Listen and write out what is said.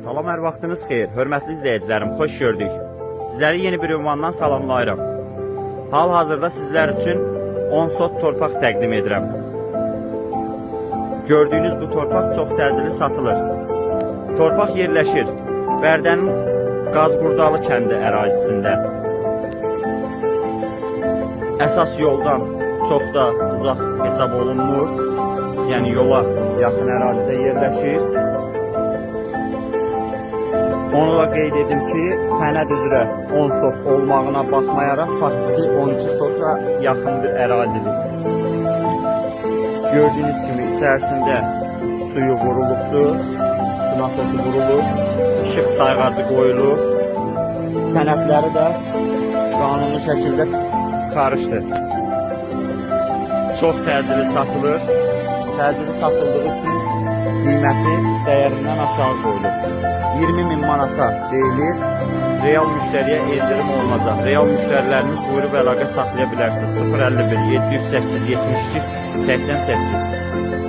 Salam, hər vaxtınız xeyir. Hörmətli izləyicilərim, xoş gördük. Sizləri yeni bir ünvandan salamlayıram. Hal-hazırda sizlər üçün 10 sot torpaq təqdim edirəm. Gördüyünüz bu torpaq çox təcili satılır. Torpaq yerləşir Bərdənin Qazqurdalı kəndi ərazisində. Əsas yoldan çox da uzaq hesab olunmur. Yəni yola yaxın ərazidə yerləşir. Onu da qeyd edim ki, sənəd üzrə 10 sot olmağına baxmayaraq faktiki 12 sota yaxın bir ərazidir. Gördüyünüz kimi içərisində suyu vurulubdur, sunasotu vurulub, işıq sayğacı qoyulub, sənədləri də qanuni şəkildə çıxarışdır. Çox təcili satılır. Təcili satıldığı üçün qiyməti dəyərindən aşağı qoyulur. 20.000 manata deyilir, real müştəriyə endirim olunacaq. Real müştəriləriniz buyurub əlaqə saxlaya bilərsiniz. 051 708 72 88